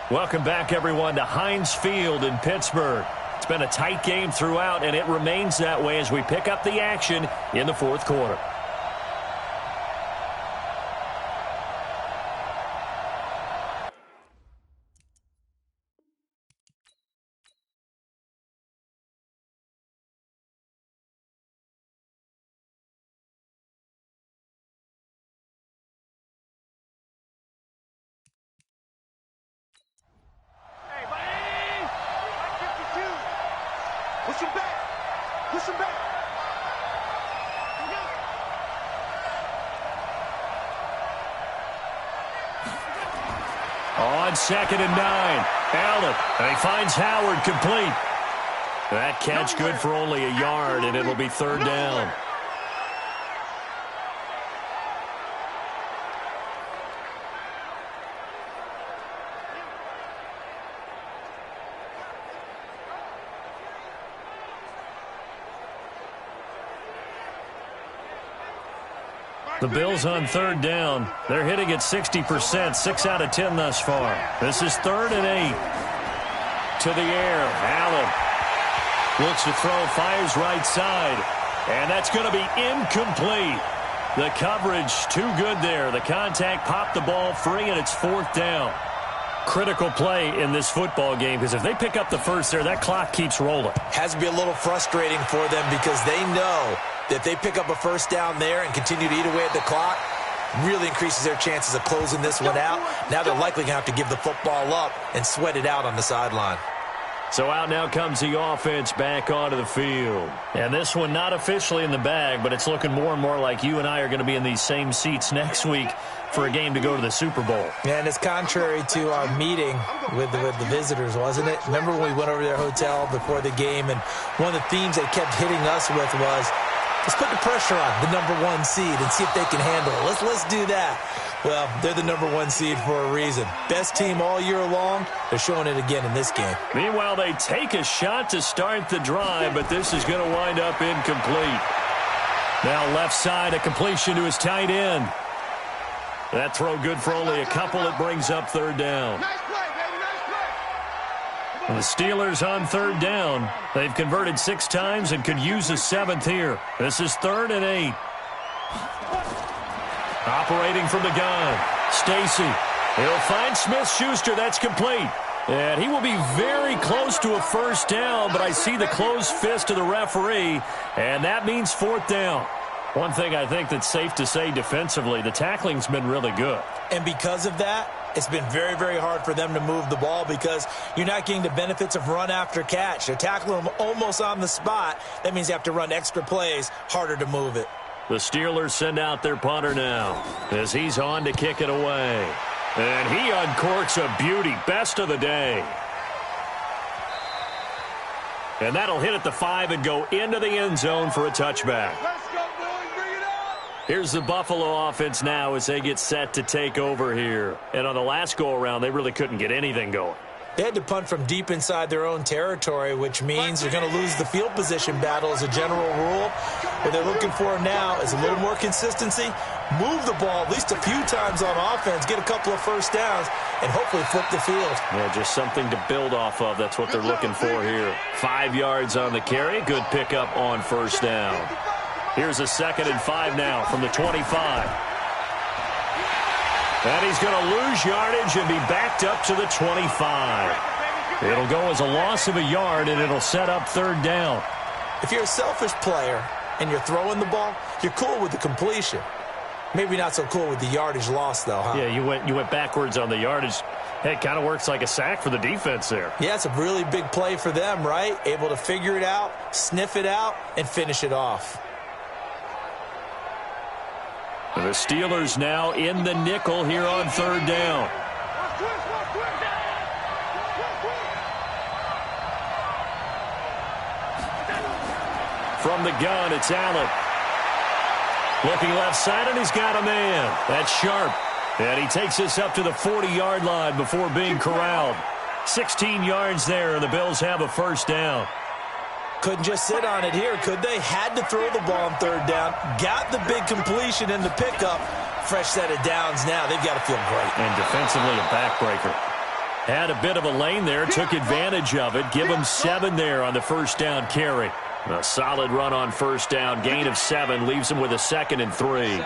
Welcome back, everyone, to Heinz Field in Pittsburgh. It's been a tight game throughout, and it remains that way as we pick up the action in the fourth quarter. Push him back. Push him back. On 2nd and 9. Allen. And he finds Howard complete. That catch good for only a yard, and it'll be 3rd down. The Bills on 3rd down. They're hitting at 60%, 6 out of 10 thus far. This is 3rd and 8. To the air, Allen looks to throw, fires right side, and that's going to be incomplete. The coverage too good there. The contact popped the ball free, and it's 4th down. Critical play in this football game, because if they pick up the first there, that clock keeps rolling. Has to be a little frustrating for them because they know that if they pick up a first down there and continue to eat away at the clock, really increases their chances of closing this one out. Now they're likely going to have to give the football up and sweat it out on the sideline. So out now comes the offense back onto the field. And this one not officially in the bag, but it's looking more and more like you and I are going to be in these same seats next week for a game to go to the Super Bowl. Yeah, and it's contrary to our meeting with the visitors, wasn't it? Remember when we went over to their hotel before the game, and one of the themes they kept hitting us with was, let's put the pressure on the #1 seed and see if they can handle it. Let's do that. Well, they're the #1 seed for a reason. Best team all year long. They're showing it again in this game. Meanwhile, they take a shot to start the drive, but this is going to wind up incomplete. Now left side, a completion to his tight end. That throw good for only a couple. It brings up 3rd down. The Steelers on 3rd down. They've converted 6 times and could use a 7th here. This is 3rd and 8. Operating from the gun, Stacy. He'll find Smith-Schuster. That's complete. And he will be very close to a first down, but I see the closed fist of the referee, and that means 4th down. One thing I think that's safe to say defensively, the tackling's been really good. And because of that, it's been very, very hard for them to move the ball because you're not getting the benefits of run after catch. They're tackling them almost on the spot. That means you have to run extra plays, harder to move it. The Steelers send out their punter now as he's on to kick it away. And he uncorks a beauty, best of the day. And that'll hit at the 5 and go into the end zone for a touchback. Here's the Buffalo offense now as they get set to take over here. And on the last go-around, they really couldn't get anything going. They had to punt from deep inside their own territory, which means they're going to lose the field position battle as a general rule. What they're looking for now is a little more consistency, move the ball at least a few times on offense, get a couple of first downs, and hopefully flip the field. Yeah, just something to build off of. That's what they're looking for here. 5 yards on the carry. Good pickup on first down. Here's a 2nd and 5 now from the 25. And he's going to lose yardage and be backed up to the 25. It'll go as a loss of a yard, and it'll set up 3rd down. If you're a selfish player and you're throwing the ball, you're cool with the completion. Maybe not so cool with the yardage loss, though, huh? Yeah, you went backwards on the yardage. Hey, it kind of works like a sack for the defense there. Yeah, it's a really big play for them, right? Able to figure it out, sniff it out, and finish it off. The Steelers now in the nickel here on 3rd down. From the gun, it's Allen. Looking left side, and he's got a man. That's Sharp. And he takes this up to the 40-yard line before being corralled. 16 yards there, and the Bills have a first down. Couldn't just sit on it here, could they? Had to throw the ball on 3rd down. Got the big completion in the pickup. Fresh set of downs now. They've got to feel great. And defensively, a backbreaker. Had a bit of a lane there, took advantage of it. Give him 7 there on the first down carry. A solid run on first down, gain of 7, leaves him with a 2nd and 3.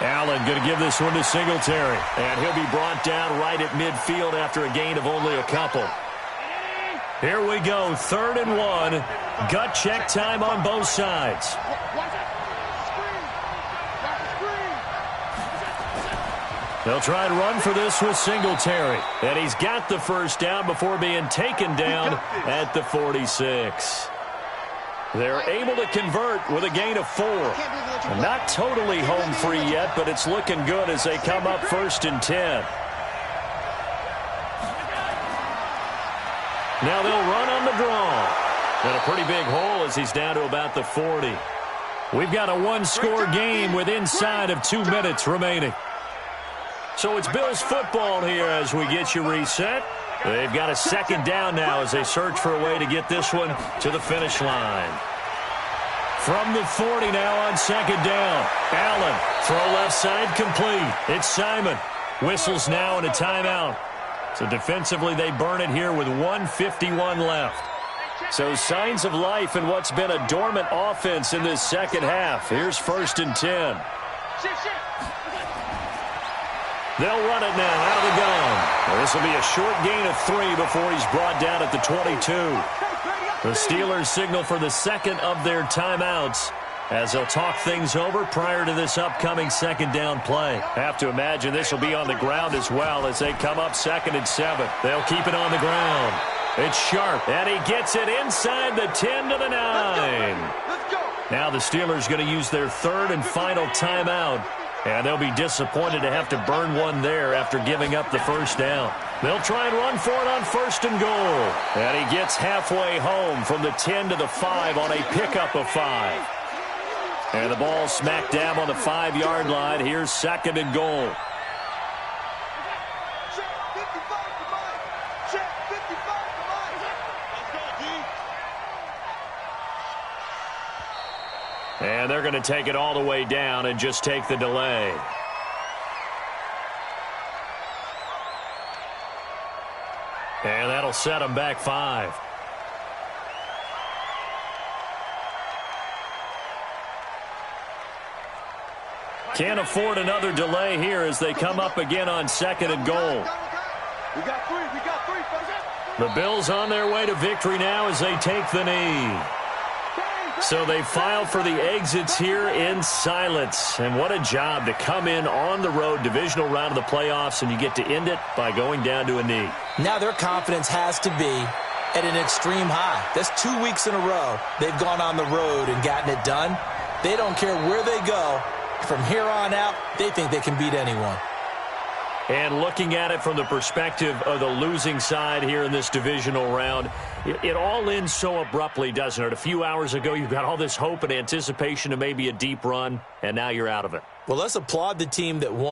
Allen going to give this one to Singletary. And he'll be brought down right at midfield after a gain of only a couple. Here we go, 3rd and 1. Gut check time on both sides. They'll try and run for this with Singletary. And he's got the first down before being taken down at the 46. They're able to convert with a gain of 4. Not totally home free yet, but it's looking good as they come up 1st and 10. Now they'll run on the draw. And a pretty big hole as he's down to about the 40. We've got a 1-score game with inside of 2 minutes remaining. So it's Bills football here as we get you reset. They've got a 2nd down now as they search for a way to get this one to the finish line. From the 40 now on 2nd down. Allen, throw left side complete. It's Simon. Whistles now and a timeout. So defensively they burn it here with 1:51 left. So signs of life in what's been a dormant offense in this second half. Here's 1st and 10. They'll run it now out of the gun. This will be a short gain of 3 before he's brought down at the 22. The Steelers signal for the 2nd of their timeouts as they'll talk things over prior to this upcoming 2nd down play. Have to imagine this will be on the ground as well as they come up 2nd and 7. They'll keep it on the ground. It's Sharp, and he gets it inside the 10 to the 9. Now the Steelers going to use their 3rd and final timeout. And they'll be disappointed to have to burn one there after giving up the first down. They'll try and run for it on 1st and goal. And he gets halfway home from the 10 to the 5 on a pickup of 5. And the ball smacked down on the 5-yard line. Here's 2nd and goal. And they're going to take it all the way down and just take the delay. And that'll set them back 5. Can't afford another delay here as they come up again on 2nd and goal. We got 3. The Bills on their way to victory now as they take the knee. So they filed for the exits here in silence. And what a job to come in on the road, divisional round of the playoffs, and you get to end it by going down to a knee. Now their confidence has to be at an extreme high. That's 2 weeks in a row they've gone on the road and gotten it done. They don't care where they go. From here on out, they think they can beat anyone. And looking at it from the perspective of the losing side here in this divisional round, it all ends so abruptly, doesn't it? A few hours ago, you got all this hope and anticipation of maybe a deep run, and now you're out of it. Well, let's applaud the team that won.